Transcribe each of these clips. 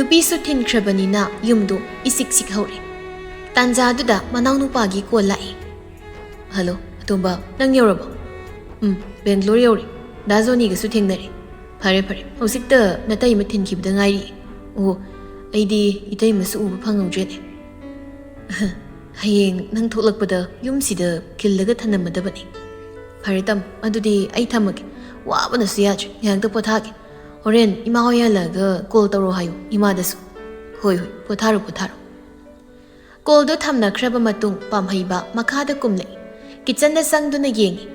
ꯅꯨꯄꯤꯁꯨ ꯊꯤꯟꯈ꯭ꯔꯕꯅꯤꯅ ꯌꯨꯝꯗꯨ ꯏꯁꯤꯛ ꯁꯤꯛꯍꯧꯔꯦ꯫ ꯇꯥꯟꯖꯥꯗꯨꯗ ꯃꯅꯥꯎ ꯅꯨꯄꯥꯒꯤ ꯀꯣꯜ ꯂꯥꯛꯏ꯫ ꯍꯜꯂꯣ ꯑꯇꯣꯝꯕ, ꯅꯪ ꯌꯧꯔꯕꯣ? ꯕꯦꯡꯒ꯭ꯂꯣꯔ ꯌꯧꯔꯦ꯫ ꯗꯥ ꯖꯣꯅꯤꯒꯁꯨ ꯊꯦꯡꯅꯔꯦ꯫ ꯐꯔꯦ ꯐꯔꯦ, ꯍꯧꯖꯤꯛꯇ ꯅꯇꯩꯃ ꯊꯤꯟꯈꯤꯕꯗ ꯉꯥꯏꯔꯤ꯫ ꯑꯣ, ꯑꯩꯗꯤ ꯏꯇꯩꯃꯁꯨ ꯎꯕ ꯐꯪꯍꯧꯗ꯭ꯔꯦꯅꯦ꯫ ꯍꯌꯦꯡ ꯅꯪ ꯊꯣꯛꯂꯛꯄꯗ ꯌꯨꯝꯁꯤꯗ ꯈꯤꯜꯂꯒ ꯊꯅꯝꯃꯗꯕꯅꯤ꯫ ꯐꯔꯦ ꯇꯥꯃꯣ, ꯑꯗꯨꯗꯤ ꯑꯩ ꯊꯝꯃꯒꯦ꯫ ꯋꯥꯕꯅꯁꯨ ꯌꯥꯗ꯭ꯔꯦ, ꯉꯥꯏꯍꯥꯛꯇ ꯄꯣꯊꯥꯒꯦ꯫ ꯍꯣꯔꯦꯟ ꯏꯃꯥ ꯍꯣꯏ ꯍꯜꯂꯛꯑꯒ ꯀꯣꯜ ꯇꯧꯔꯣ ꯍꯥꯏꯌꯨ ꯏꯃꯥꯗꯁꯨ꯫ ꯍꯣꯏ ꯍꯣꯏ, ꯄꯣꯊꯥꯔꯣ ꯄꯣꯊꯥꯔꯣ꯫ ꯀꯣꯜꯗꯣ ꯊꯝꯅꯈ꯭ꯔꯕ ꯃꯇꯨꯡ ꯄꯥꯝꯍꯩꯕ ꯃꯈꯥꯗ ꯀꯨꯝꯂꯛꯏ꯫ ꯀꯤꯆꯟꯗ ꯆꯪꯗꯨꯅ ꯌꯦꯡꯉꯤ꯫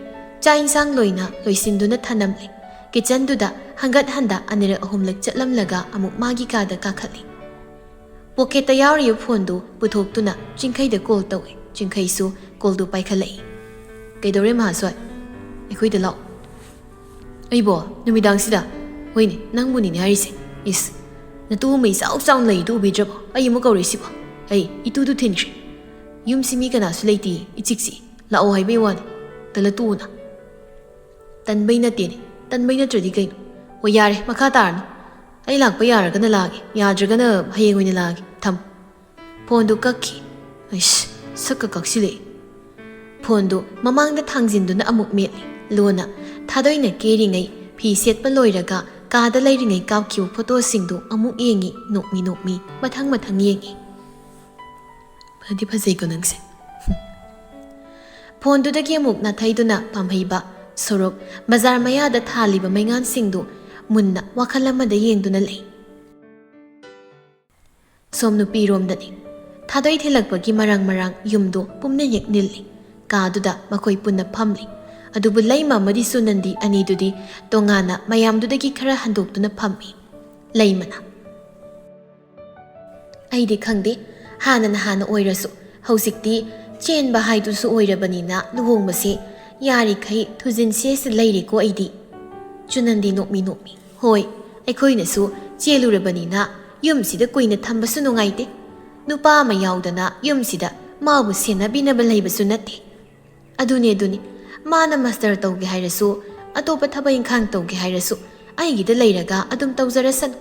ꯆꯥꯛ ꯏꯟꯁꯥꯡ ꯂꯣꯏꯅ ꯂꯣꯏꯁꯤꯟꯗꯨꯅ ꯊꯅꯝꯂꯦ꯫ ꯀꯤꯆꯟꯗꯨꯗ ꯍꯪꯒꯠ ꯍꯟꯗ ꯑꯅꯤꯔꯛ ꯑꯍꯨꯝꯂꯛ ꯆꯠꯂꯝꯂꯒ ꯑꯃꯨꯛ ꯃꯥꯒꯤ ꯀꯥꯗ ꯀꯥꯈꯠꯂꯤ꯫ ꯄꯣꯀꯦꯠꯇ ꯌꯥꯎꯔꯤꯕ ꯐꯣꯟꯗꯨ ꯄꯨꯊꯣꯛꯇꯨꯅ ꯆꯤꯡꯈꯩꯗ ꯀꯣꯜ ꯇꯧꯏ꯫ ꯆꯤꯡꯈꯩꯁꯨ ꯀꯣꯜꯗꯨ ꯄꯥꯏꯈꯠꯂꯛꯏ꯫ ꯀꯩꯗꯧꯔꯦ ꯃꯍꯥꯁ꯭ꯋꯥꯏ? ꯑꯩꯈꯣꯏꯗ ꯂꯥꯛꯑꯣ꯫ ꯑꯩꯕꯣ ꯅꯨꯃꯤꯗꯥꯡꯁꯤꯗ? ꯍꯣꯏꯅꯦ, ꯅꯪꯕꯨꯅꯤꯅꯦ ꯍꯥꯏꯔꯤꯁꯦ꯫ ꯏꯁ, ꯅꯇꯨ ꯑꯃ ꯏꯆꯥꯎ ꯆꯥꯎꯅ ꯂꯩꯗꯨ ꯎꯕꯤꯗ꯭ꯔꯕꯣ? ꯑꯩ ꯑꯃꯨꯛ ꯀꯧꯔꯤꯁꯤꯕꯣ? ꯑꯩ ꯏꯇꯨꯗꯨ ꯊꯤꯟꯈ꯭ꯔꯦ꯫ ꯌꯨꯝꯁꯤ ꯃꯤ ꯀꯅꯥꯁꯨ ꯂꯩꯇꯦ, ꯏꯆꯤꯛ ꯆꯤꯛꯏ꯫ ꯂꯥꯛꯑꯣ ꯍꯥꯏꯕꯩ ꯋꯥꯅꯤ, ꯇꯜꯂ ꯇꯣꯛꯎꯅ꯫ ꯇꯟꯕꯩ ꯅꯠꯇꯦꯅꯦ, ꯇꯟꯕꯩ ꯅꯠꯇ꯭ꯔꯗꯤ ꯀꯩꯅꯣ? ꯍꯣꯏ ꯌꯥꯔꯦ, ꯃꯈꯥ ꯇꯥꯔꯅꯨ꯫ ꯑꯩ ꯂꯥꯛꯄ ꯌꯥꯔꯒꯅ ꯂꯥꯛꯑꯒꯦ, ꯌꯥꯗ꯭ꯔꯒꯅ ꯍꯌꯦꯡ ꯑꯣꯏꯅ ꯂꯥꯛꯑꯒꯦ꯫ ꯊꯝ꯫ ꯐꯣꯟꯗꯨ ꯀꯛꯈꯤ꯫ ꯑꯩꯁ, ꯁꯛꯀ ꯀꯛꯁꯤꯜꯂꯛꯏ꯫ ꯐꯣꯟꯗꯨ ꯃꯃꯥꯡꯗ ꯊꯥꯡꯖꯤꯟꯗꯨꯅ ꯑꯃꯨꯛ ꯃꯦꯠꯂꯤ꯫ ꯂꯣꯟꯅ ꯊꯥꯗꯣꯏꯅ ꯀꯦꯔꯤꯉꯩ, ꯐꯤ ꯁꯦꯠꯄ ꯂꯣꯏꯔꯒ ꯀꯥꯗ ꯂꯩꯔꯤꯉꯩ ꯀꯥꯞꯈꯤꯕ ꯐꯣꯇꯣꯁꯤꯡꯗꯨ ꯑꯃꯨꯛ ꯌꯦꯡꯉꯤ, ꯅꯣꯛꯃꯤ ꯅꯣꯛꯃꯤ ꯃꯊꯪ ꯃꯊꯪ ꯌꯦꯡꯉꯤ꯫ ꯐꯗꯤ ꯐꯖꯩꯀꯣ ꯅꯪꯁꯦ꯫ ꯐꯣꯟꯗꯨꯗꯒꯤ ꯑꯃꯨꯛ ꯅꯥꯊꯩꯗꯨꯅ ꯄꯥꯝꯍꯩꯕ ꯁꯣꯔꯣꯛ ꯕꯖꯥꯔ ꯃꯌꯥꯗ ꯊꯥꯜꯂꯤꯕ ꯃꯩꯉꯥꯟꯁꯤꯡꯗꯨ ꯃꯨꯟꯅ ꯋꯥꯈꯜ ꯑꯃꯗ ꯌꯦꯡꯗꯨꯅ ꯂꯩ꯫ ꯁꯣꯝ ꯅꯨꯄꯤꯔꯣꯝꯗꯅꯤ꯫ ꯊꯥꯗꯣꯏ ꯊꯤꯜꯂꯛꯄꯒꯤ ꯃꯔꯥꯡ ꯃꯔꯥꯡ ꯌꯨꯝꯗꯨ ꯄꯨꯝꯅꯃꯛ ꯅꯤꯜꯂꯤ꯫ ꯀꯥꯗꯨꯗ ꯃꯈꯣꯏ ꯄꯨꯟꯅ ꯐꯝꯂꯤ꯫ ꯑꯗꯨꯕꯨ ꯂꯩꯃ ꯑꯃꯗꯤ ꯁꯨꯅꯟꯗꯤ ꯑꯅꯤꯗꯨꯗꯤ ꯇꯣꯉꯥꯟꯅ ꯃꯌꯥꯝꯗꯨꯗꯒꯤ ꯈꯔ ꯍꯟꯗꯣꯛꯇꯨꯅ ꯐꯝꯃꯤ꯫ ꯂꯩꯃꯅ ꯑꯩꯗꯤ ꯈꯪꯗꯦ, ꯍꯥꯟꯅ ꯑꯣꯏꯔꯁꯨ ꯍꯧꯖꯤꯛꯇꯤ ꯆꯦꯟꯕ ꯍꯥꯏꯗꯨꯁꯨ ꯑꯣꯏꯔꯕꯅꯤꯅ ꯂꯨꯍꯣꯡꯕꯁꯦ ꯌꯥꯔꯤꯈꯩ ꯊꯨꯖꯤꯟꯁꯦꯁ ꯂꯩꯔꯦꯀꯣ ꯑꯩꯗꯤ꯫ ꯆꯨꯅꯟꯗꯤ ꯅꯣꯛꯃꯤ ꯅꯣꯛꯃꯤ꯫ ꯍꯣꯏ, ꯑꯩꯈꯣꯏꯅꯁꯨ ꯆꯦꯜꯂꯨꯔꯕꯅꯤꯅ ꯌꯨꯝꯁꯤꯗ ꯀꯨꯏꯅ ꯊꯝꯕꯁꯨ ꯅꯨꯡꯉꯥꯏꯇꯦ꯫ ꯅꯨꯄꯥ ꯑꯃ ꯌꯥꯎꯗꯅ ꯌꯨꯝꯁꯤꯗ ꯃꯥꯕꯨ ꯁꯦꯟꯅꯕꯤꯅꯕ ꯂꯩꯕꯁꯨ ꯅꯠꯇꯦ꯫ ꯑꯗꯨꯅꯤ, ꯃꯥꯅ ꯃꯥꯁꯇꯔ ꯇꯧꯒꯦ ꯍꯥꯏꯔꯁꯨ, ꯑꯇꯣꯞꯄ ꯊꯕꯛ ꯏꯪꯈꯥꯡ ꯇꯧꯒꯦ ꯍꯥꯏꯔꯁꯨ ꯑꯩꯒꯤꯗ ꯂꯩꯔꯒ ꯑꯗꯨꯝ ꯇꯧꯖꯔꯁꯅꯨ꯫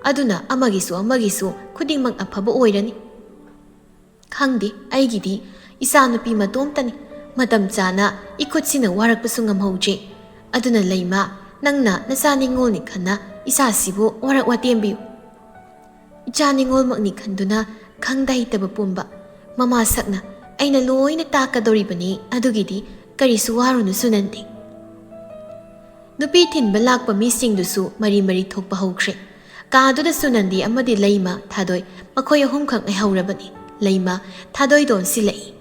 ꯑꯗꯨꯅ ꯑꯃꯒꯤꯁꯨ ꯈꯨꯗꯤꯡꯃꯛ ꯑꯐꯕ ꯑꯣꯏꯔꯅꯤ꯫ ꯈꯪꯗꯦ, ꯑꯩꯒꯤꯗꯤ ꯏꯆꯥꯅꯨꯄꯤ ꯃꯇꯣꯝꯇꯅꯤ꯫ ꯃꯇꯝ ꯆꯥꯅ ꯏꯈꯨꯠꯁꯤꯅ ꯋꯥꯔꯛꯄꯁꯨ ꯉꯝꯍꯧꯗ꯭ꯔꯦ꯫ ꯑꯗꯨꯅ ꯂꯩꯃ, ꯅꯪꯅ ꯅꯆꯥ ꯅꯤꯡꯉꯣꯜꯅꯤ ꯈꯟꯅ ꯏꯆꯥꯁꯤꯕꯨ ꯋꯥꯔꯛ ꯋꯥꯇꯦꯝꯕꯤꯌꯨ꯫ ꯏꯆꯥ ꯅꯤꯡꯉꯣꯜꯃꯛꯅꯤ ꯈꯟꯗꯨꯅ ꯈꯪꯗ ꯍꯩꯇꯕ ꯄꯨꯝꯕ ꯃꯃꯥ ꯁꯛꯅ ꯑꯩꯅ ꯂꯣꯏꯅ ꯇꯥꯛꯀꯗꯧꯔꯤꯕꯅꯤ꯫ ꯑꯗꯨꯒꯤꯗꯤ ꯀꯔꯤꯁꯨ ꯋꯥꯔꯨꯅꯨ ꯁꯨꯅꯟꯗꯤ꯫ ꯅꯨꯄꯤ ꯊꯤꯟꯕ ꯂꯥꯛꯄ ꯃꯤꯁꯤꯡꯗꯨꯁꯨ ꯃꯔꯤ ꯃꯔꯤ ꯊꯣꯛꯄ ꯍꯧꯈ꯭ꯔꯦ꯫ ꯀꯥꯗꯨꯗ ꯁꯨꯅꯟꯗꯤ ꯑꯃꯗꯤ ꯂꯩꯃ, ꯊꯥꯗꯣꯏ ꯃꯈꯣꯏ ꯑꯍꯨꯝꯈꯛ ꯉꯥꯏꯍꯧꯔꯕꯅꯤ꯫ ꯂꯩꯃ ꯊꯥꯗꯣꯏꯗ ꯑꯣꯟꯁꯤꯜꯂꯛꯏ꯫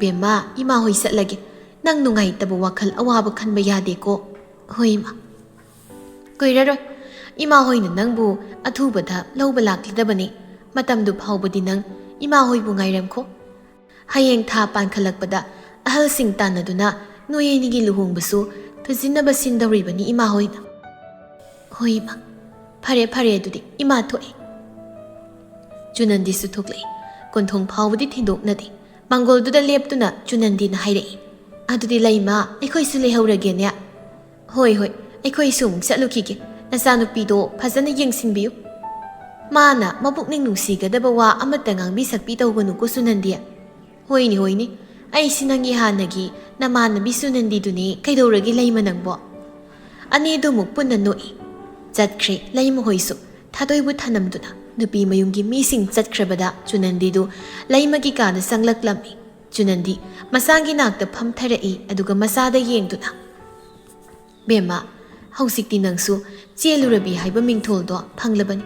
ꯕꯦꯝꯃ, ꯏꯃꯥ ꯍꯣꯏ ꯆꯠꯂꯒꯦ꯫ ꯅꯪ ꯅꯨꯡꯉꯥꯏꯇꯕ ꯋꯥꯈꯜ ꯑꯋꯥꯕ ꯈꯟꯕ ꯌꯥꯗꯦꯀꯣ꯫ ꯍꯣꯏ ꯏꯃꯥ꯫ ꯀꯨꯏꯔꯔꯣꯏ ꯏꯃꯥ ꯍꯣꯏꯅ ꯅꯪꯕꯨ ꯑꯊꯨꯕꯗ ꯂꯧꯕ ꯂꯥꯛꯂꯗꯕꯅꯤ꯫ ꯃꯇꯝꯗꯨ ꯐꯥꯎꯕꯗꯤ ꯅꯪ ꯏꯃꯥ ꯍꯣꯏꯕꯨ ꯉꯥꯏꯔꯝꯈꯣ꯫ ꯍꯌꯦꯡ ꯊꯥ ꯄꯥꯟꯈꯠꯂꯛꯄꯗ ꯑꯍꯜꯁꯤꯡ ꯇꯥꯟꯅꯗꯨꯅ ꯅꯣꯏ ꯑꯅꯤꯒꯤ ꯂꯨꯍꯣꯡꯕꯁꯨ ꯊꯨꯖꯤꯟꯅꯕ ꯁꯤꯟꯗꯧꯔꯤꯕꯅꯤ ꯏꯃꯥ ꯍꯣꯏꯅ꯫ ꯍꯣꯏ ꯏꯃꯥ꯫ ꯐꯔꯦ ꯑꯗꯨꯗꯤ ꯏꯃꯥ ꯊꯣꯛꯏ꯫ ꯆꯨꯅꯟꯗꯤꯁꯨ ꯊꯣꯛꯂꯛꯏ꯫ ꯀꯣꯟꯊꯣꯡ ꯐꯥꯎꯕꯗꯤ ꯊꯤꯟꯗꯣꯛꯅꯗꯦ꯫ ꯃꯥꯡꯒꯣꯜꯗꯨꯗ ꯂꯦꯞꯇꯨꯅ ꯆꯨꯅꯟꯗꯤꯅ ꯍꯥꯏꯔꯛꯏ꯫ ꯑꯗꯨꯗꯤ ꯂꯩꯃ, ꯑꯩꯈꯣꯏꯁꯨ ꯂꯩꯍꯧꯔꯒꯦꯅꯦ꯫ ꯍꯣꯏ, ꯑꯩꯈꯣꯏꯁꯨ ꯑꯃꯨꯛ ꯆꯠꯂꯨꯈꯤꯒꯦ꯫ ꯅꯆꯥꯅꯨꯄꯤꯗꯣ ꯐꯖꯅ ꯌꯦꯡꯁꯤꯟꯕꯤꯌꯨ꯫ ꯃꯥꯅ ꯃꯄꯨꯛꯅꯤꯡ ꯅꯨꯡꯁꯤꯒꯗꯕ ꯋꯥ ꯑꯃꯠꯇ ꯉꯥꯡꯕꯤ ꯁꯛꯄꯤ ꯇꯧꯒꯅꯨꯀꯣ ꯁꯨꯅꯟꯗꯤ꯫ ꯍꯣꯏꯅꯦ, ꯑꯩꯁꯤ ꯅꯪꯒꯤ ꯍꯥꯟꯅꯒꯤ ꯅꯃꯥꯟꯅꯕꯤ ꯁꯨꯅꯟꯗꯤꯗꯨꯅꯤ꯫ ꯀꯩꯗꯧꯔꯒꯦ ꯂꯩꯃ ꯅꯪꯕꯣ? ꯑꯅꯤꯗꯨꯃꯨꯛ ꯄꯨꯟꯅ ꯅꯣꯛꯏ꯫ ꯆꯠꯈ꯭ꯔꯦ ꯂꯩꯃ ꯍꯣꯏꯁꯨ ꯊꯥꯗꯣꯏꯕꯨ ꯊꯅꯝꯗꯨꯅ꯫ ꯅꯨꯄꯤ ꯃꯌꯨꯝꯒꯤ ꯃꯤꯁꯤꯡ ꯆꯠꯈ꯭ꯔꯕꯗ ꯆꯨꯅꯟꯗꯤꯗꯨ ꯂꯩꯃꯒꯤ ꯀꯥꯗ ꯆꯪꯂꯛꯂꯝꯃꯤ꯫ ꯆꯨꯅꯟꯗꯤ ꯃꯆꯥꯒꯤ ꯅꯥꯛꯇ ꯐꯝꯊꯔꯛꯏ꯫ ꯑꯗꯨꯒ ꯃꯆꯥꯗ ꯌꯦꯡꯗꯨꯅ, ꯕꯦꯝꯃ, ꯍꯧꯖꯤꯛꯇꯤ ꯅꯪꯁꯨ ꯆꯦꯜꯂꯨꯔꯕꯤ ꯍꯥꯏꯕ ꯃꯤꯡꯊꯣꯜꯗꯣ ꯐꯪꯂꯕꯅꯤ꯫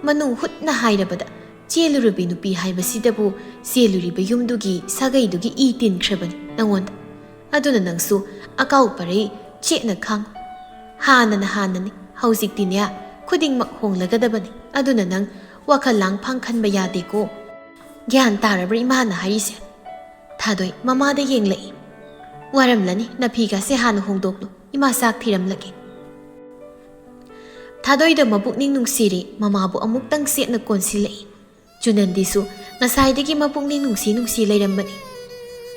ꯃꯅꯨꯡ ꯍꯨꯠꯅ ꯍꯥꯏꯔꯕꯗ ꯆꯦꯜꯂꯨꯔꯕꯤ ꯅꯨꯄꯤ ꯍꯥꯏꯕꯁꯤꯗꯕꯨ ꯆꯦꯜꯂꯨꯔꯤꯕ ꯌꯨꯝꯗꯨꯒꯤ ꯁꯥꯒꯩꯗꯨꯒꯤ ꯏ ꯇꯤꯟꯈ꯭ꯔꯕꯅꯤ ꯅꯪꯉꯣꯟꯗ꯫ ꯑꯗꯨꯅ ꯅꯪꯁꯨ ꯑꯀꯥꯎ ꯄꯔꯩ ꯆꯦꯠꯅ ꯈꯥꯡꯉꯨ꯫ ꯍꯥꯟꯅꯅꯤ, ꯍꯧꯖꯤꯛꯇꯤꯅꯦ ꯈꯨꯗꯤꯡꯃꯛ ꯍꯣꯡꯂꯒꯗꯕꯅꯤ꯫ ꯑꯗꯨꯅ ꯅꯪ ꯋꯥꯈꯜ ꯂꯥꯡꯐꯥꯡ ꯈꯟꯕ ꯌꯥꯗꯦꯀꯣ꯫ ꯒ꯭ꯌꯥꯟ ꯇꯥꯔꯕ꯭ꯔꯥ ꯏꯃꯥꯅ ꯍꯥꯏꯔꯤꯁꯦ? ꯊꯥꯗꯣꯏ ꯃꯃꯥꯗ ꯌꯦꯡꯂꯛꯏ꯫ ꯋꯥꯔꯝꯂꯅꯤ, ꯅꯐꯤꯒꯁꯦ ꯍꯥꯟꯅ ꯍꯣꯡꯗꯣꯛꯂꯨ꯫ ꯏꯃꯥ ꯆꯥꯛ ꯊꯤꯔꯝꯂꯒꯦ꯫ ꯊꯥꯗꯣꯏꯗ ꯃꯄꯨꯛꯅꯤꯡ ꯅꯨꯡꯁꯤꯔꯦ ꯃꯃꯥꯕꯨ ꯑꯃꯨꯛꯇꯪ ꯆꯦꯠꯅ ꯀꯣꯟꯁꯤꯜꯂꯛꯏ꯫ ꯆꯨꯅꯟꯗꯤꯁꯨ ꯉꯁꯥꯏꯗꯒꯤ ꯃꯄꯨꯛꯅꯤꯡ ꯅꯨꯡꯁꯤ ꯂꯩꯔꯝꯕꯅꯤ꯫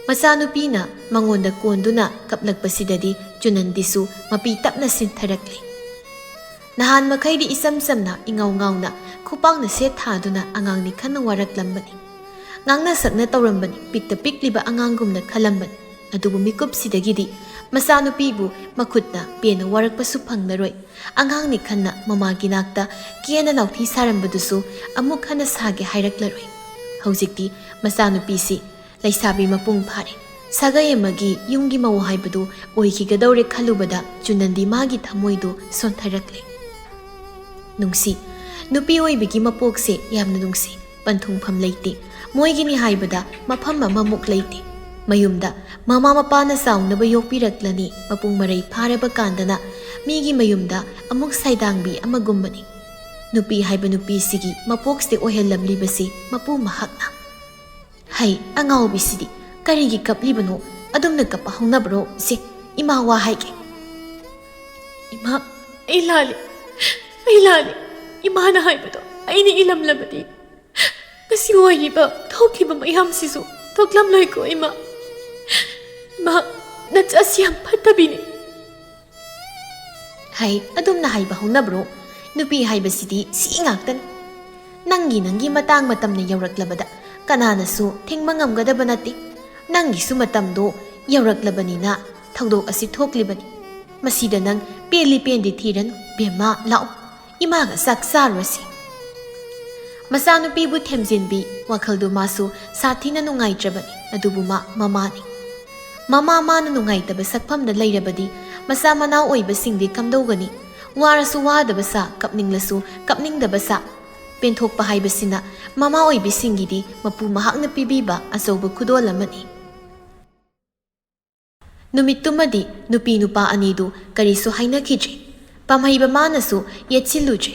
ꯃꯆꯥꯅꯨꯄꯤꯅ ꯃꯉꯣꯟꯗ ꯀꯣꯟꯗꯨꯅ ꯀꯞꯂꯛꯄꯁꯤꯗꯗꯤ ꯆꯨꯅꯟꯗꯤꯁꯨ ꯃꯄꯤ ꯇꯞꯅ ꯁꯤꯟꯊꯔꯛꯂꯤ꯫ Nahan makhaidi isam samna ingaw ngawna khupangna set thaduna angang ni khanna waraklambani. Ngangna sakna tawrambani pikta pikliba anganggumna khalambani. Adubu mikupsidagidi masanupibu makhutna pena warakpasu phangnaroi. Angang ni khanna mamagi nakta kiyana nauthi sarambadusu amuk hana sage hairaklaroi. Haujikti masanupisi laisabi mapung phare. Sagai amagi yumgi mawu haibadu oikigadawre khalubada Chunandi magi thamoidu sontharakle. Nungsi nupi oibigi mapokse yamna nungsi panthungpham leite moigini haibada mafam mamuk leite mayumda mama mapana saunaba yokpiraklani mapung marai pharaba kandana migi mayumda amuk saidangbi amagumbani nupi haiba nupi sigi mapokse ohellamlibasi mapu mahakna hai angawbi sidi karigi kaplibano adumna kapa hongnabro se ima wa haike ima ilali imana haibado aini ilamlabadi kasi oiriba thokliba mayam sisu thoklamloi ko ima nachasyam phatabini hai adumna haiba hongnabro nupi haiba sidi si ngaktan nangi matang matamna yawraklabada kananasu thengma ngamgadaba nati nangi su matamdo yawraklabanina thawdok asi thoklibani masida nang peli pendi thiran bema lao imaga saksarosi masanupibu themjinbi wakhaldu masu sathina nungaitrabani adubuma mamani mama mana nungaitaba sakpamda leirabadi masa manau oiba singdi kamdogani warasu wadaba sa kapninglasu kapningdaba sa penthokpa haibasina mama oibi singidi mapu mahakna pibiba asoba kudolamani numitumadi nupi nupa anidu karisu hainakidri pamhaiba manasu yetsiludri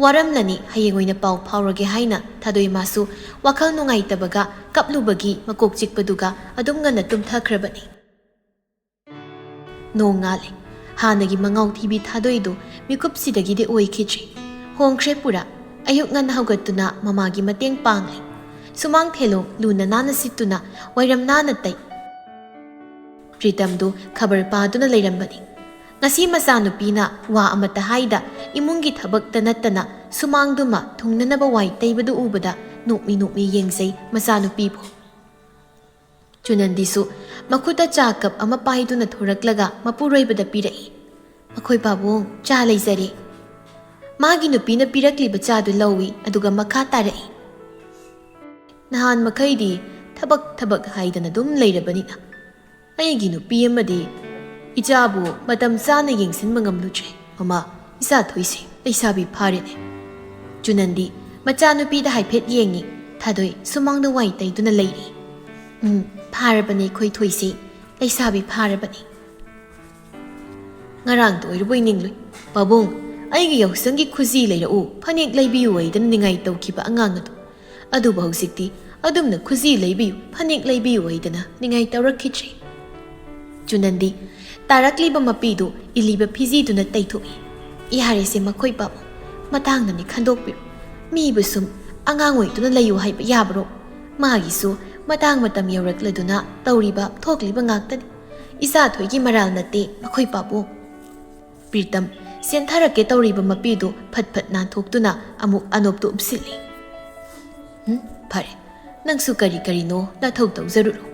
waramlani hayengoina pau phaurage haina thadoi masu wakhal nungaitabaga kaplubagi makok chikpaduga adumngana tumthakrabani nongale hanagi mangau thibi thadoidu mikupsidagide oikhidri hongkhre pura ayuk ngan haugatuna mamagi mateng pangli sumang thelo luna nana situna wairam nana tai Pritamdu khabar paduna leirambani ngasi masanupina wa amata haida imungi thabakta nattana sumangduma thungnanaba wai taibadu ubada nukmi yengsei masanupibu Chunandisu makuta cha kap ama paiduna thoraklaga mapuroibada pirai makhoi babong cha leizare magi nupina pirakliba chadu lawi aduga makha tarai nahan makhaidi thabak haidana dum leirabanina aigi nupi amadi ijabu matam chana yengsinba ngamludre mama isa thoise leisabi pharene Chunandi macha nupi da haiphet yengi thadoi sumangda wai taiduna leiri pharabani khoi thoise leisabi pharabani ngarang toiruboi ninglui babong aigi yausangi khuji leira u phanek leibiu waidan ningai tawkiba angangadu adu bahausikti adumna khuji leibiu phanek leibiu waidana ningai tawrakhichri Chunandi tarakliba mapidu iliba phijiduna taithoi iharese makhoi babo matangnani khandokpiru mibusum angangoiduna layu haiba yabro magisu matang matam yawrakladuna tawriba thokliba ngaktani isa thoigi maral nate makhoi babo Pritam sentharake tawriba mapidu phatphat na thoktuna amuk anoptu upsili phare nangsu kari no na thok tawjaruru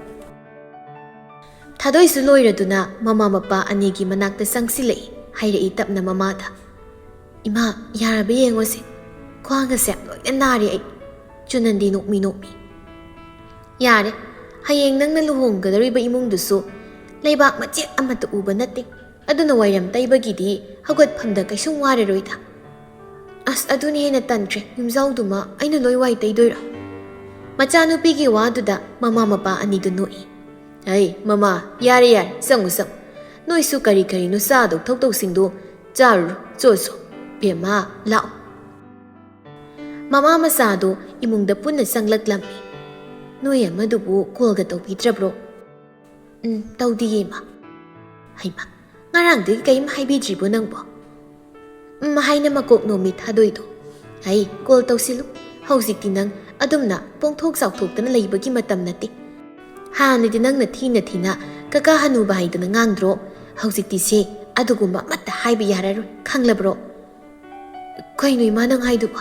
Thadoi su loiraduna mama mapa anigi manakta sangsilei hairei tapna mamada ima yarabe yengose khwanga se loina nari ai Chunandi nokmi yare hayeng nangna luhonggadariba imungdusu leibak machet amata uba natte aduna wairam taibagidi hagot phamda kaisung wararoida as aduni hena tantre yumzauduma aina loi wai taidoira machanupigi waduda mama mapa anidu noi Hey, mama, yare sangu Noi su kari no sado tok singdo jaru zozo bema lao. Mama masado imungda punna sanglaklammi. Noi amadubu kolga tawpidrabro. Tawdi ma. Hayma, ngarangdi kayim haibidribo nangbo. Mahaina makok no mit hadoido. Hey, kol tawsilu. Hauzikti nang adumna pongthok sauthokdana leibagi matam nati. Hanadi nangna thina kaka hanuba haidana ngangdro hauzikti se adugumba matta haiba yararo khanglabro ꯀꯩꯅꯣ ꯏꯃꯥ ꯅꯪ ꯍꯥꯏꯗꯨꯕ?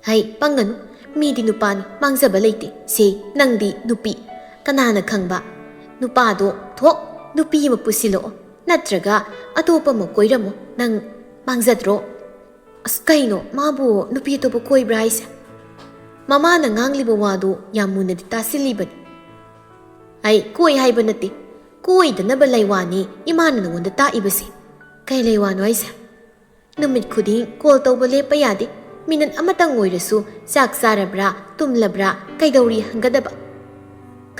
ꯍꯩ ꯄꯪꯒꯅꯨ, ꯃꯤꯗꯤ ꯅꯨꯄꯥꯅꯤ ꯃꯥꯡꯖꯕ ꯂꯩꯇꯦ, ꯁꯤ ꯅꯪꯗꯤ ꯅꯨꯄꯤ. ꯀꯅꯥꯅ ꯈꯪꯕ ꯅꯨꯄꯥꯗꯣ ꯊꯣꯛ ꯅꯨꯄꯤ ꯑꯃ ꯄꯨꯁꯤꯜꯂꯛꯑꯣ, ꯅꯠꯇ꯭ꯔꯒ ꯑꯇꯣꯞꯄ ꯑꯃ ꯀꯣꯏꯔꯝꯃꯣ, ꯅꯪ ꯃꯥꯡꯖꯗ꯭ꯔꯣ? ꯑꯁ ꯀꯩꯅꯣ ꯃꯥꯕꯨ ꯅꯨꯄꯤ ꯑꯇꯣꯞꯄ ꯀꯣꯏꯕ꯭ꯔꯥ ꯍꯥꯏꯁꯦ? ꯃꯃꯥꯅ ꯉꯥꯡꯂꯤꯕ ꯋꯥꯗꯨ ꯌꯥꯝ ꯃꯨꯟꯅꯗꯤ ꯇꯥꯁꯤꯜꯂꯤꯕꯅꯤ. ꯑꯩ ꯀꯣꯏ ꯍꯥꯏꯕ ꯅꯠꯇꯦ, ꯀꯣꯏꯗꯅꯕ ꯂꯩꯋꯥꯅꯤ ꯏꯃꯥꯅ ꯅꯉꯣꯟꯗ ꯇꯥꯛꯏꯕꯁꯤ. ꯀꯩ ꯂꯩꯋꯥꯅꯣ ꯍꯥꯏꯁꯦ? ꯅꯨꯃꯤꯠ ꯈꯨꯗꯤꯡ ꯀꯣꯜ ꯇꯧꯕ ꯂꯦꯞꯄ ꯌꯥꯗꯦ, ꯃꯤꯅꯠ ꯑꯃꯇꯪ ꯑꯣꯏꯔꯁꯨ ꯆꯥꯛ ꯆꯥꯔꯕ꯭ꯔꯥ ꯇꯨꯝꯂꯕ꯭ꯔꯥ ꯀꯩꯗꯧꯔꯤ ꯍꯪꯒꯗꯕ.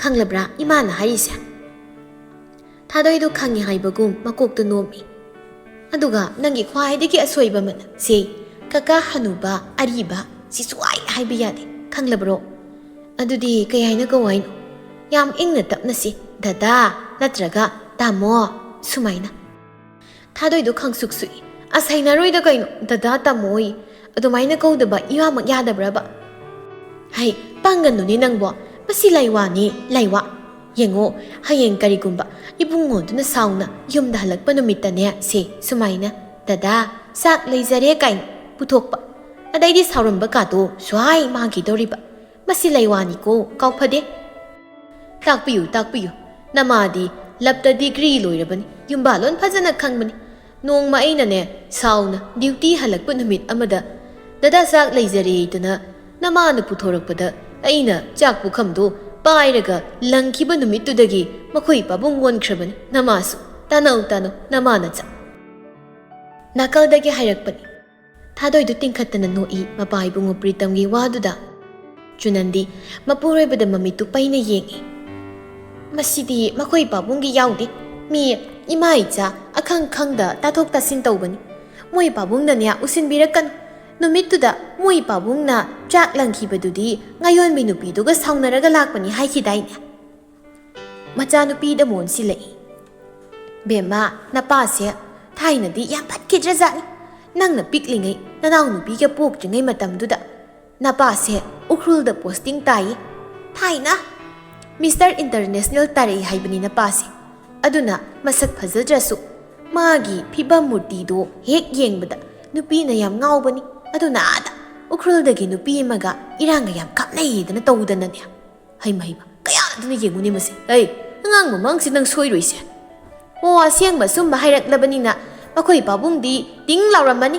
ꯈꯪꯂꯕ꯭ꯔꯥ ꯏꯃꯥꯅ ꯍꯥꯏꯔꯤꯁꯦ? ꯊꯥꯗꯣꯏꯗꯣ ꯈꯪꯉꯤ ꯍꯥꯏꯕꯒꯨꯝ ꯃꯀꯣꯛꯇ ꯅꯣꯝꯃꯤ. ꯑꯗꯨꯒ ꯅꯪꯒꯤ ꯈ꯭ꯋꯥꯏꯗꯒꯤ ꯑꯁꯣꯏꯕ ꯑꯃꯅ ꯁꯤ ꯀꯀꯥ ꯍꯅꯨꯕ ꯑꯔꯤꯕ ꯁꯤ ꯁꯨꯡꯍꯥꯏ ꯍꯥꯏꯕ ꯌꯥꯗꯦ, ꯈꯪꯂꯕ꯭ꯔꯣ? ꯑꯗꯨꯗꯤ ꯀꯩ ꯍꯥꯏꯅ ꯀꯧ ꯍꯥꯏꯅꯣ? ꯌꯥꯝ ꯏꯪꯅ ꯇꯞꯅꯁꯤ ꯗꯗꯥ ꯅꯠꯇ꯭ꯔꯒ ꯇꯥꯃꯣ ꯁꯨꯃꯥꯏꯅ. ꯊꯥꯗꯣꯏꯗꯣ ꯈꯪꯁꯨꯛ ꯁꯨꯛꯏ. ꯑꯁ ꯍꯩꯅꯔꯣꯏꯗ ꯀꯩꯅꯣ ꯗꯗꯥ ꯇꯥꯃꯣꯏ ꯑꯗꯨꯃꯥꯏꯅ ꯀꯧꯗꯕ ꯏꯋꯥꯃꯛ ꯌꯥꯗꯕ꯭ꯔꯕ? ꯍꯩ ꯄꯪꯒꯅꯨꯅꯦ ꯅꯪꯕꯣ, ꯃꯁꯤ ꯂꯩꯋꯥꯅꯤ ꯂꯩꯋꯥ. ꯌꯦꯡꯉꯣ ꯍꯌꯦꯡ ꯀꯔꯤꯒꯨꯝꯕ ꯏꯕꯨꯡꯉꯣꯗꯨꯅ ꯁꯥꯎꯅ ꯌꯨꯝꯗ ꯍꯜꯂꯛꯄ ꯅꯨꯃꯤꯠꯇꯅꯦ ꯁꯤ ꯁꯨꯃꯥꯏꯅ ꯗꯗꯥ ꯆꯥꯛ ꯂꯩꯖꯔꯦ ꯀꯥꯏꯅ ꯄꯨꯊꯣꯛꯄ, ꯑꯗꯩꯗꯤ ꯁꯥꯎꯔꯝꯕ ꯀꯥꯗꯣ ꯁꯨꯍꯥꯏ ꯃꯥꯡꯈꯤꯗꯧꯔꯤꯕ. ꯃꯁꯤ ꯂꯩꯋꯥꯅꯤꯀꯣ ꯀꯥꯎꯐꯗꯦ. ꯇꯥꯛꯄꯤꯌꯨ ꯇꯥꯛꯄꯤꯌꯨ, ꯅꯃꯥꯗꯤ ꯂꯞꯇ ꯗꯤꯒ꯭ꯔꯤ ꯂꯣꯏꯔꯕꯅꯤ, ꯌꯨꯝꯕꯥꯂꯣꯟ ꯐꯖꯅ ꯈꯪꯕꯅꯤ. ꯅꯣꯡꯃ ꯑꯩꯅꯅꯦ ꯁꯥꯎꯅ ꯗ꯭ꯌꯨꯇꯤ ꯍꯜꯂꯛꯄ ꯅꯨꯃꯤꯠ ꯑꯃꯗ ꯗꯗꯥ ꯆꯥꯛ ꯂꯩꯖꯔꯦꯗꯅ ꯅꯃꯥꯅ ꯄꯨꯊꯣꯔꯛꯄꯗ ꯑꯩꯅ ꯆꯥꯛ ꯄꯨꯈꯝꯗꯣ ꯄꯥꯏꯔꯒ ꯂꯪꯈꯤꯕ ꯅꯨꯃꯤꯠꯇꯨꯗꯒꯤ ꯃꯈꯣꯏ ꯄꯥꯕꯨꯡ ꯑꯣꯟꯈ꯭ꯔꯕꯅꯤ. ꯅꯃꯥꯁꯨ ꯇꯥꯅꯧ ꯇꯥꯅꯧ ꯅꯃꯥꯅ ꯆꯥꯛ. ꯅꯥꯀꯜꯗꯒꯤ ꯍꯥꯏꯔꯛꯄꯅꯤ. ꯊꯥꯗꯣꯏꯗꯨ ꯇꯤꯡꯈꯠꯇꯅ ꯅꯣꯛꯏ ꯃꯄꯥ ꯏꯕꯨꯡꯉꯣ ꯄ꯭ꯔꯤꯇꯝꯒꯤ ꯋꯥꯗꯨꯗ. ꯆꯨꯅꯟꯗꯤ ꯃꯄꯨꯔꯣꯏꯕꯗ ꯃꯃꯤꯠꯇꯨ ꯄꯩꯅ ꯌꯦꯡꯏ. ꯃꯁꯤꯗꯤ ꯃꯈꯣꯏ ꯄꯥꯕꯨꯡꯒꯤ ꯌꯥꯎꯗꯦ, ꯃꯤ ꯏꯃꯥ ꯏꯆꯥ ꯑꯈꯪ ꯈꯪꯗ ꯇꯥꯊꯣꯛ ꯇꯥꯁꯤꯟ ꯇꯧꯕꯅꯤ. ꯃꯣꯏ ꯄꯥꯕꯨꯡꯅꯅꯦ ꯎꯁꯤꯟꯕꯤꯔꯛꯀꯅꯨ. ꯅꯨꯃꯤꯠꯇꯨꯗ ꯃꯣꯏ ꯄꯥꯕꯨꯡꯅ ꯆꯥꯛ ꯂꯪꯈꯤꯕꯗꯨꯗꯤ ꯉꯥꯌꯣꯟꯕꯤ ꯅꯨꯄꯤꯗꯨꯒ ꯁꯥꯎꯅꯔꯒ ꯂꯥꯛꯄꯅꯤ ꯍꯥꯏꯈꯤꯗꯥꯏꯅꯦ. ꯃꯆꯥꯅꯨꯄꯤꯗ ꯃꯣꯟꯁꯤꯜꯂꯛꯏ. ꯕꯦꯝꯃ ꯅꯄꯥꯁꯦ ꯊꯥꯏꯅꯗꯤ ꯌꯥꯝ ꯐꯠꯈꯤꯗ꯭ꯔꯖꯥꯠꯅꯤ. ꯅꯪꯅ ꯄꯤꯛꯂꯤꯉꯩ ꯅꯅꯥꯎ ꯅꯨꯄꯤꯒ ꯄꯣꯛꯇ꯭ꯔꯤꯉꯩ ꯃꯇꯝꯗꯨꯗ ꯅꯄꯥꯁꯦ ꯎꯈ꯭ꯔꯨꯜꯗ ꯄꯣꯁꯇꯤꯡ ꯇꯥꯏꯌꯦ. ꯊꯥꯏꯅ ꯃꯤꯁꯇꯔ ꯏꯟꯇꯔꯅꯦꯁꯅꯦꯜ ꯇꯥꯔꯛꯏ ꯍꯥꯏꯕꯅꯤ ꯅꯄꯥꯁꯦ. ꯑꯗꯨꯅ ꯃꯁꯛ ꯐꯖꯗ꯭ꯔꯁꯨ ꯃꯥꯒꯤ ꯐꯤꯕꯝ ꯃꯨꯔꯇꯤꯗꯣ ꯍꯦꯛ ꯌꯦꯡꯕꯗ ꯅꯨꯄꯤꯅ ꯌꯥꯝ ꯉꯥꯎꯕꯅꯤ. ꯑꯗꯨꯅ ꯑꯥꯗ ꯎꯈ꯭ꯔꯨꯜꯗꯒꯤ ꯅꯨꯄꯤ ꯑꯃꯒ ꯏꯔꯥꯡꯒ ꯌꯥꯝ ꯀꯥꯞꯅꯩꯗꯅ ꯇꯧꯗꯅꯅꯦ. ꯍꯩꯃ ꯀꯌꯥꯗꯨꯅ ꯌꯦꯡꯉꯨꯅꯦ ꯃꯁꯦ. ꯑꯉꯥꯡ ꯃꯃꯥꯡꯁꯤ ꯅꯪ ꯁꯣꯏꯔꯣꯏꯁꯦ. ꯑꯣ ꯑꯁꯦꯡꯕ ꯁꯨꯝꯕ ꯍꯥꯏꯔꯛꯂꯕꯅꯤ나 ꯃꯈꯣꯏ ꯄꯥꯕꯨꯡꯗꯤ ꯇꯤꯡ ꯂꯥꯎꯔꯝꯃꯅꯤ.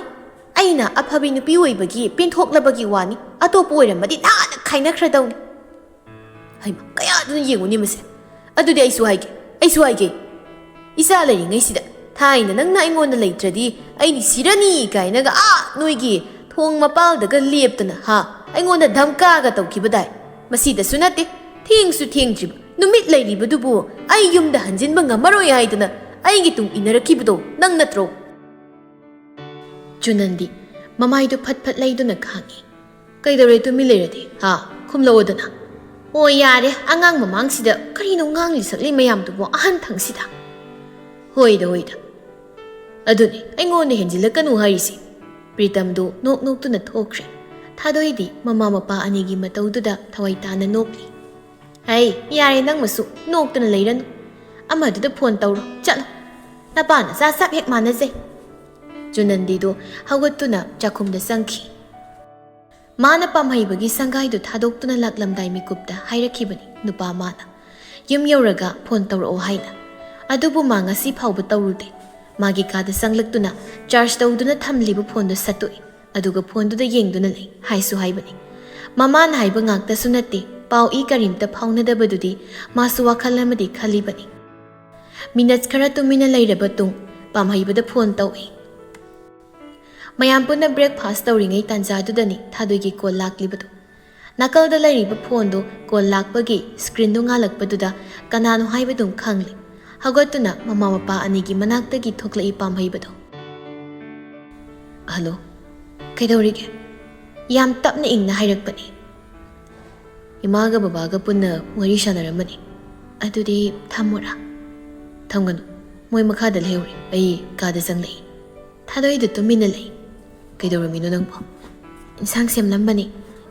ꯑꯩꯅ ꯑꯐꯕꯤ ꯅꯨꯄꯤ ꯑꯣꯏꯕꯒꯤ ꯄꯦꯟꯊꯣꯛꯂꯕꯒꯤ ꯋꯥꯅꯤ. ꯑꯇꯣꯞꯄ ꯑꯣꯏꯔꯝꯃꯗꯤ ꯅꯍꯥꯟꯅ ꯈꯥꯏꯅꯈ꯭ꯔꯗꯧꯅꯤ. ꯍꯩꯃ ꯀꯌꯥꯗꯨꯅ ꯌꯦꯡꯉꯨꯅꯦ ꯃꯁꯦ. ꯑꯗꯨꯗꯤ ꯑꯩꯁꯨ ꯍꯥꯏꯒꯦ. ꯏꯆꯥ ꯂꯩꯔꯤꯉꯩꯁꯤꯗ ꯊꯥꯏꯅ ꯅꯪꯅ ꯑꯩꯉꯣꯟꯗ ꯂꯩꯇ꯭ꯔꯗꯤ ꯑꯩꯅꯤ ꯁꯤꯔꯅꯤ ꯀꯥꯏꯅꯒ ꯅꯣꯏꯒꯤ ꯊꯣꯡ ꯃꯄꯥꯜꯗꯒ ꯂꯦꯞꯇꯅ ꯑꯩꯉꯣꯟꯗ ꯙꯝꯀꯥꯒ ꯇꯧꯈꯤꯕꯗꯥꯏ. ꯃꯁꯤꯗꯁꯨ ꯅꯠꯇꯦ, ꯊꯦꯡꯁꯨ ꯊꯦꯡꯗ꯭ꯔꯤꯕ ꯅꯨꯃꯤꯠ ꯂꯩꯔꯤꯕꯗꯨꯕꯨ ꯑꯩ ꯌꯨꯝꯗ ꯍꯟꯖꯤꯟꯕ ꯉꯝꯃꯔꯣꯏ ꯍꯥꯏꯗꯅ ꯑꯩꯒꯤ ꯇꯨꯡ ꯏꯟꯅꯔꯛꯈꯤꯕꯗോ ꯅꯪ ꯅꯠꯇ꯭ꯔꯣ? ꯆꯨꯅꯟꯗꯤ ꯃꯃꯥꯏꯗꯨ ꯐꯠ ꯐꯠ ꯂꯩꯗꯨꯅ ꯈꯥꯡꯉꯤ. ꯀꯩꯗꯧꯔꯦ ꯇꯨꯃꯤꯟ ꯂꯩꯔꯗꯤ ꯈꯨꯝꯂꯛꯑꯣꯗꯅ. ꯑꯣ ꯌꯥꯔꯦ, ꯑꯉꯥꯡ ꯃꯃꯥꯡꯁꯤꯗ ꯀꯔꯤꯅꯣ ꯉꯥꯡꯂꯤ ꯁꯛꯂꯤ ꯃꯌꯥꯝꯗꯨꯕꯣ ꯑꯍꯟ ꯊꯪꯁꯤꯗ. ꯍꯣꯏꯗ ꯑꯗꯨꯅꯤ ꯑꯩꯉꯣꯟꯗ ꯍꯦꯟꯖꯤꯜꯂꯛꯀꯅꯨ ꯍꯥꯏꯔꯤꯁꯤ. ꯄ꯭ꯔꯤꯇꯝꯗꯨ ꯅꯣꯛ ꯅꯣꯛꯇꯨꯅ ꯊꯣꯛꯈ꯭ꯔꯦ. ꯊꯥꯗꯣꯏꯗꯤ ꯃꯃꯥ ꯃꯄꯥ ꯑꯅꯤꯒꯤ ꯃꯇꯧꯗꯨꯗ ꯊꯋꯥꯏ ꯇꯥꯅ ꯅꯣꯛꯂꯤ. ꯍꯩ ꯌꯥꯔꯦ ꯅꯪꯃꯁꯨ ꯅꯣꯛꯇꯨꯅ ꯂꯩꯔꯅꯨ. ꯑꯃꯗꯨꯗ ꯐꯣꯟ ꯇꯧꯔꯣ ꯆꯠꯂꯣ. ꯅꯄꯥ ꯅꯆꯥ ꯆꯞ ꯍꯦꯛ ꯃꯥꯟꯅꯖꯩ. ꯆꯨꯅꯟꯗꯤꯗꯨ ꯍꯧꯒꯠꯇꯨꯅ ꯆꯥꯛꯈꯨꯝꯗ ꯆꯪꯈꯤ. ꯃꯥꯅ ꯄꯥꯝꯍꯩꯕꯒꯤ ꯁꯪꯒꯥꯏꯗꯨ ꯊꯥꯗꯣꯛꯇꯨꯅ ꯂꯥꯛꯂꯝꯗꯥꯏ ꯃꯤꯀꯨꯞꯇ ꯍꯥꯏꯔꯛꯈꯤꯕꯅꯤ ꯅꯨꯄꯥ ꯃꯥꯅ, ꯌꯨꯝ ꯌꯧꯔꯒ ꯐꯣꯟ ꯇꯧꯔꯛꯑꯣ ꯍꯥꯏꯅ. ꯑꯗꯨꯕꯨ ꯃꯥ ꯉꯁꯤ ꯐꯥꯎꯕ ꯇꯧꯔꯨꯗꯦ. ꯃꯥꯒꯤ ꯀꯥꯗ ꯆꯪꯂꯛꯇꯨꯅ ꯆꯥꯔꯖ ꯇꯧꯗꯨꯅ ꯊꯝꯂꯤꯕ ꯐꯣꯟꯗꯨ ꯁꯠꯇꯣꯛꯏ. ꯑꯗꯨꯒ ꯐꯣꯟꯗꯨꯗ ꯌꯦꯡꯗꯨꯅ ꯂꯩ ꯍꯥꯏꯁꯨ ꯍꯥꯏꯕꯅꯤ. ꯃꯃꯥꯅ ꯍꯥꯏꯕ ꯉꯥꯛꯇꯁꯨ ꯅꯠꯇꯦ, ꯄꯥꯎ ꯏ ꯀꯔꯤꯝꯇ ꯐꯥꯎꯅꯗꯕꯗꯨꯗꯤ ꯃꯥꯁꯨ ꯋꯥꯈꯜ ꯑꯃꯗꯤ ꯈꯜꯂꯤꯕꯅꯤ. ꯃꯤꯅꯠ ꯈꯔ ꯇꯨꯃꯤꯟꯅ ꯂꯩꯔꯕ ꯇꯨꯡ ꯄꯥꯝꯍꯩꯕꯗ ꯐꯣꯟ ꯇꯧꯏ. ꯃꯌꯥꯝ ꯄꯨꯟꯅ ꯕ꯭ꯔꯦꯛꯐꯥꯁꯠ ꯇꯧꯔꯤꯉꯩ ꯇꯥꯟꯖꯥꯗꯨꯗꯅꯤ ꯊꯥꯗꯣꯏꯒꯤ ꯀꯣꯜ ꯂꯥꯛꯂꯤꯕꯗꯨ. ꯅꯥꯀꯜꯗ ꯂꯩꯔꯤꯕ ꯐꯣꯟꯗꯨ ꯀꯣꯜ ꯂꯥꯛꯄꯒꯤ ꯁ꯭ꯀ꯭ꯔꯤꯟꯗꯨ ꯉꯥꯜꯂꯛꯄꯗꯨꯗ ꯀꯅꯥꯅꯣ ꯍꯥꯏꯕꯗꯨꯝ ꯈꯪꯂꯤ. ꯍꯧꯒꯠꯇꯨꯅ ꯃꯃꯥ ꯃꯄꯥ ꯑꯅꯤꯒꯤ ꯃꯅꯥꯛꯇꯒꯤ ꯊꯣꯛꯂꯛꯏ ꯄꯥꯝꯍꯩꯕꯗꯨ. ꯍꯜꯂꯣ, ꯀꯩꯗꯧꯔꯤꯒꯦ? ꯌꯥꯝ ꯇꯞꯅ ꯏꯪꯅ ꯍꯥꯏꯔꯛꯄꯅꯤ. ꯏꯃꯥꯒ ꯕꯕꯥꯒ ꯄꯨꯟꯅ ꯋꯥꯔꯤ ꯁꯥꯟꯅꯔꯝꯕꯅꯤ. ꯑꯗꯨꯗꯤ ꯊꯝꯃꯣꯔꯥ? ꯊꯝꯒꯅꯨ, ꯃꯣꯏ ꯃꯈꯥꯗ ꯂꯩꯍꯧꯔꯤ, ꯑꯩ ꯀꯥꯗ ꯆꯪꯂꯛꯏ. ꯊꯥꯗꯣꯏꯗꯨ ꯇꯨꯃꯤꯟꯅ ꯂꯩ. ꯀꯩꯗꯧꯔꯝꯃꯤꯅꯣ ꯅꯪꯕꯣ? ꯏꯟꯁꯥꯡ ꯁꯦꯝꯂꯝꯕꯅꯤ.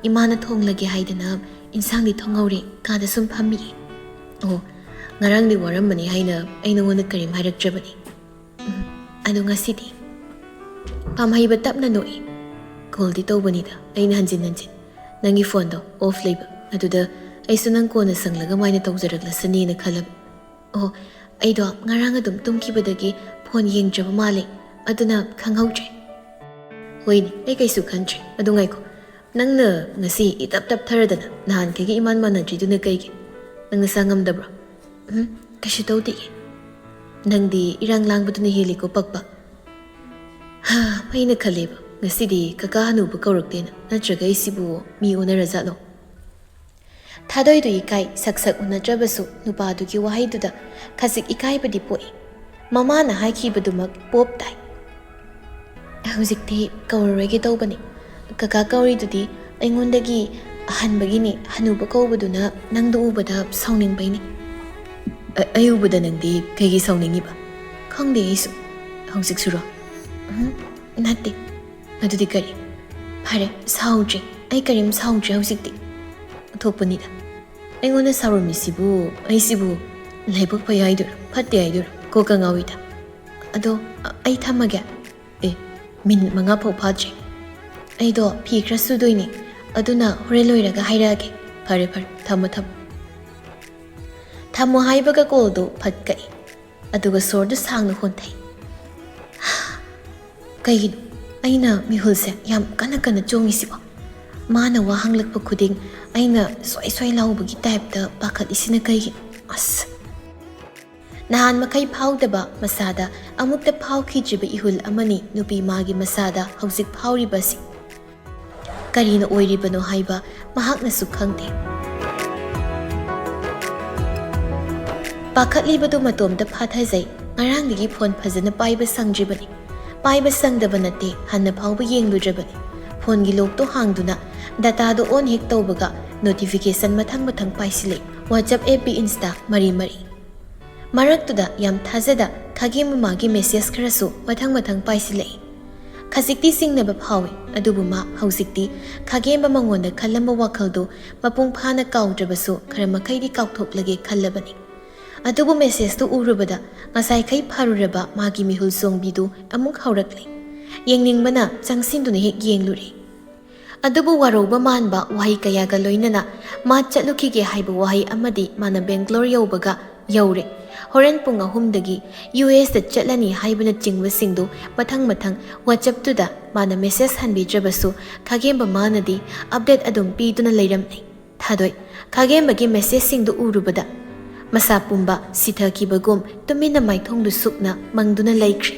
ꯏꯃꯥꯅ ꯊꯣꯡꯂꯒꯦ ꯍꯥꯏꯗꯅ ꯏꯟꯁꯥꯡꯗꯤ ꯊꯣꯡꯍꯧꯔꯦ, ꯀꯥꯗ ꯁꯨꯝ ꯐꯝꯃꯤꯌꯦ. ꯑꯣ, ꯉꯔꯥꯡꯗꯤ ꯋꯥꯔꯝꯕꯅꯤ ꯍꯥꯏꯅ ꯑꯩ ꯅꯉꯣꯟꯗ ꯀꯔꯤꯝ ꯍꯥꯏꯔꯛꯇ꯭ꯔꯕꯅꯤ. ꯑꯗꯣ ꯉꯁꯤꯗꯤ? ꯄꯥꯝꯍꯩꯕ ꯇꯞꯅ ꯅꯣꯛꯏ. ꯀꯣꯜꯗꯤ ꯇꯧꯕꯅꯤꯗ ꯑꯩꯅ ꯍꯟꯖꯤꯟ ꯅꯪꯒꯤ ꯐꯣꯟꯗꯣ ꯑꯣꯐ ꯂꯩꯕ ꯑꯗꯨꯗ ꯑꯩꯁꯨ ꯅꯪ ꯀꯣꯟꯅ ꯁꯪꯂꯒ ꯃꯥꯏꯅ ꯇꯧꯖꯔꯛꯂꯁꯅꯤꯅ ꯈꯜꯂꯕ ꯑꯣ ꯑꯩꯗꯣ ꯉꯔꯥꯡ ꯑꯗꯨꯝ ꯇꯨꯝꯈꯤꯕꯗꯒꯤ ꯐꯣꯟ ꯌꯦꯡꯗ꯭ꯔꯕ ꯃꯥꯜꯂꯦ ꯑꯗꯨꯅ ꯈꯪꯍꯧꯗ꯭ꯔꯦ ꯍꯣꯏꯅꯦ ꯑꯩ ꯀꯩꯁꯨ ꯈꯟꯗ꯭ꯔꯦ ꯑꯗꯨ ꯉꯥꯏꯈꯣ ꯅꯪꯅ ꯉꯁꯤ ꯏꯇꯞ ꯇꯞꯊꯔꯗꯅ ꯅꯍꯥꯟꯈꯩꯒꯤ ꯏꯃꯥꯟ ꯃꯥꯟꯅꯗ꯭ꯔꯤꯗꯨꯅ ꯀꯩꯒꯤ ꯅꯪ ꯅꯁꯥ ꯉꯝꯗꯕ꯭ꯔꯣ ꯀꯩꯁꯨ ꯇꯧꯗꯦꯌꯦ ꯅꯪꯗꯤ ꯏꯔꯥꯡ ꯂꯥꯡꯕꯗꯨꯅ ꯍꯦꯜꯂꯤꯀꯣ ꯄꯛꯄ ꯑꯩꯅ ꯈꯜꯂꯦꯕ ꯉꯁꯤꯗꯤ ꯀꯀꯥ ꯍꯅꯨꯕ ꯀꯧꯔꯛꯇꯦꯅ ꯅꯠꯇ꯭ꯔꯒ ꯑꯩꯁꯤꯕꯨ ꯃꯤ ꯑꯣꯟꯅꯔꯖꯥꯠꯂꯣ ꯊꯥꯗꯣꯏꯗꯨ ꯏꯀꯥꯏ ꯁꯛ ꯎꯅꯗ꯭ꯔꯕꯁꯨ ꯅꯨꯄꯥꯗꯨꯒꯤ ꯋꯥꯍꯩꯗꯨꯗ ꯈꯖꯤꯛ ꯏꯀꯥꯏꯕꯗꯤ ꯄꯣꯛꯏ ꯃꯃꯥꯅ ꯍꯥꯏꯈꯤꯕꯗꯨꯃꯛ ꯄꯣꯞ ꯇꯥꯏ ꯍꯧꯖꯤꯛꯇꯤ ꯀꯧꯔꯔꯣꯏꯒꯦ ꯇꯧꯕꯅꯤ ꯀꯀꯥ ꯀꯧꯔꯤꯗꯨꯗꯤ ꯑꯩꯉꯣꯟꯗꯒꯤ ꯑꯍꯟꯕꯒꯤꯅꯤ ꯍꯅꯨꯕ ꯀꯧꯕꯗꯨꯅ ꯅꯪꯗꯨ ꯎꯕꯗ ꯁꯥꯎꯅꯤꯡꯕꯩꯅꯤ ꯑꯩ ꯎꯕꯗ ꯅꯪꯗꯤ ꯀꯩꯒꯤ ꯁꯥꯎꯅꯤꯡꯉꯤꯕ ꯈꯪꯗꯦ ꯑꯩꯁꯨ ꯍꯧꯖꯤꯛꯁꯨꯔꯣ ꯅꯠꯇꯦ ꯑꯗꯨꯗꯤ ꯀꯔꯤ ꯐꯔꯦ ꯁꯥꯎꯗ꯭ꯔꯦ ꯑꯩ ꯀꯔꯤꯝ ꯁꯥꯎꯗ꯭ꯔꯦ ꯍꯧꯖꯤꯛꯇꯤ ꯊꯣꯛꯄꯅꯤꯗ ꯑꯩꯉꯣꯟꯗ ꯁꯥꯎꯔꯝꯃꯤꯁꯤꯕꯨ ꯑꯩꯁꯤꯕꯨ ꯂꯥꯏꯕꯛ ꯐꯩ ꯍꯥꯏꯗꯣꯏꯔꯣ ꯐꯠꯇꯦ ꯍꯥꯏꯗꯣꯏꯔꯣ ꯀꯣꯛꯀ ꯉꯥꯎꯏꯗ ꯑꯗꯣ ꯑꯩ ꯊꯝꯃꯒꯦ ꯃꯤꯅꯤꯠ 5 ꯐꯥꯎ ꯐꯥꯗ꯭ꯔꯤ ꯑꯩꯗꯣ ꯐꯤ ꯈꯔ ꯁꯨꯗꯣꯏꯅꯤ ꯑꯗꯨꯅ ꯍꯣꯔꯦꯟ ꯂꯣꯏꯔꯒ ꯍꯥꯏꯔꯛꯑꯒꯦ ꯐꯔꯦ ꯊꯝꯃꯣ ꯊꯝꯃꯣ ꯍꯥꯏꯕꯒ ꯀꯣꯜꯗꯣ ꯐꯠ ꯀꯛꯏ ꯑꯗꯨꯒ ꯁꯣꯔꯗꯨ ꯁꯥꯡꯅ ꯍꯣꯟꯊꯩ ꯀꯩꯒꯤꯅꯣ ꯑꯩꯅ ꯃꯤꯍꯨꯜꯁꯦ ꯌꯥꯝ ꯀꯟꯅ ꯆꯣꯡꯉꯤꯁꯤꯕꯣ ꯃꯥꯅ ꯋꯥ ꯍꯪꯂꯛꯄ ꯈꯨꯗꯤꯡ ꯑꯩꯅ ꯁ꯭ꯋꯥꯏ ꯂꯥꯎꯕꯒꯤ ꯇꯥꯏꯞꯇ ꯄꯥꯈꯠꯂꯤꯁꯤꯅ ꯀꯩꯒꯤꯅꯣ ꯑꯁ ꯅꯍꯥꯟ ꯃꯈꯩ ꯐꯥꯎꯗꯕ ꯃꯁꯥꯗ ꯑꯃꯨꯛꯇ ꯐꯥꯎꯈꯤꯗ꯭ꯔꯤꯕ ꯏꯍꯨꯜ ꯑꯃꯅꯤ ꯅꯨꯄꯤ ꯃꯥꯒꯤ ꯃꯁꯥꯗ ꯍꯧꯖꯤꯛ ꯐꯥꯎꯔꯤꯕꯁꯤ ꯀꯔꯤꯅ ꯑꯣꯏꯔꯤꯕꯅꯣ ꯍꯥꯏꯕ ꯃꯍꯥꯛꯅꯁꯨ ꯈꯪꯗꯦ ꯄꯥꯈꯠꯂꯤꯕꯗꯨ ꯃꯇꯣꯝꯇ ꯐꯥꯊꯖꯩ ꯉꯔꯥꯡꯗꯒꯤ ꯐꯣꯟ ꯐꯖꯅ ꯄꯥꯏꯕ ꯁꯪꯗ꯭ꯔꯤꯕꯅꯤ ꯄꯥꯏꯕ ꯁꯪꯗꯕ ꯅꯠꯇꯦ ꯍꯟꯅ ꯐꯥꯎꯕ ꯌꯦꯡꯂꯨꯗ꯭ꯔꯕꯅꯤ ꯐꯣꯟꯒꯤ ꯂꯣꯛꯇꯣ ꯍꯥꯡꯗꯨꯅ ꯗꯥꯇꯥꯗꯣ ꯑꯣꯟ ꯍꯦꯛ ꯇꯧꯕꯒ ꯅꯣꯇꯤꯐꯤꯀꯦꯁꯟ ꯃꯊꯪ ꯄꯥꯏꯁꯤꯜꯂꯛꯏ ꯋꯥꯆꯞ FB ꯏꯟꯁꯇꯥ ꯃꯔꯤ ꯃꯔꯛꯇꯨꯗ ꯌꯥꯝ ꯊꯥꯖꯗ ꯈꯥꯒꯦꯝ ꯃꯃꯥꯒꯤ ꯃꯦꯁꯦꯖ ꯈꯔꯁꯨ ꯃꯊꯪ ꯄꯥꯏꯁꯤꯜꯂꯛꯏ ꯈꯖꯤꯛꯇꯤ ꯁꯤꯡꯅꯕ ꯐꯥꯎꯏ ꯑꯗꯨꯕꯨ ꯃꯥ ꯍꯧꯖꯤꯛꯇꯤ ꯈꯥꯒꯦꯝꯕ ꯃꯉꯣꯟꯗ ꯈꯜꯂꯝꯕ ꯋꯥꯈꯜꯗꯨ ꯃꯄꯨꯡ ꯐꯥꯅ ꯀꯥꯎꯗ꯭ꯔꯕꯁꯨ ꯈꯔ ꯃꯈꯩꯗꯤ ꯀꯥꯎꯊꯣꯛꯂꯒꯦ ꯈꯜꯂꯕꯅꯤ ꯑꯗꯨꯕꯨ ꯃꯦꯁꯦꯖꯇꯨ ꯎꯔꯨꯕꯗ ꯉꯁꯥꯏꯈꯩ ꯐꯔꯨꯔꯕ ꯃꯥꯒꯤ ꯃꯤꯍꯨꯜ ꯆꯣꯡꯕꯤꯗꯨ ꯑꯃꯨꯛ ꯍꯧꯔꯛꯂꯦ ꯌꯦꯡꯅꯤꯡꯕꯅ ꯆꯪꯁꯤꯟꯗꯨꯅ ꯍꯦꯛ ꯌꯦꯡꯂꯨꯔꯦ ꯑꯗꯨꯕꯨ ꯋꯥꯔꯧꯕ ꯃꯥꯟꯕ ꯋꯥꯍꯩ ꯀꯌꯥꯒ ꯂꯣꯏꯅꯅ ꯃꯥ ꯆꯠꯂꯨꯈꯤꯒꯦ ꯍꯥꯏꯕ ꯋꯥꯍꯩ ꯑꯃꯗꯤ ꯃꯥꯅ ꯕꯦꯡꯒ꯭ꯂꯣꯔ ꯌꯧꯕꯒ ꯌꯧꯔꯦ ꯍꯣꯔꯦꯟ ꯄꯨꯡ 3ꯗꯒꯤ US ꯆꯠꯂꯅꯤ ꯍꯥꯏꯕꯅꯆꯤꯡꯕꯁꯤꯡꯗꯨ ꯃꯊꯪ ꯋꯥꯆꯞꯇꯨꯗ ꯃꯥꯅ ꯃꯦꯁꯦꯖ ꯍꯟꯕꯤꯗ꯭ꯔꯕꯁꯨ ꯈꯥꯒꯦꯝꯕ ꯃꯥꯅꯗꯤ ꯑꯞꯗꯦꯠ ꯑꯗꯨꯝ ꯄꯤꯗꯨꯅ ꯂꯩꯔꯝꯃꯤ ꯊꯥꯗꯣꯏ ꯈꯥꯒꯦꯝꯕꯒꯤ ꯃꯦꯁꯦꯖꯁꯤꯡꯗꯨ ꯎꯔꯨꯕꯗ ꯃꯁꯥ ꯄꯨꯝꯕ ꯁꯤꯊꯈꯤꯕꯒꯨꯝ ꯇꯨꯃꯤꯟꯅ ꯃꯥꯏꯊꯣꯡꯗꯨ ꯁꯨꯛꯅ ꯃꯪꯗꯨꯅ ꯂꯩꯈ꯭ꯔꯦ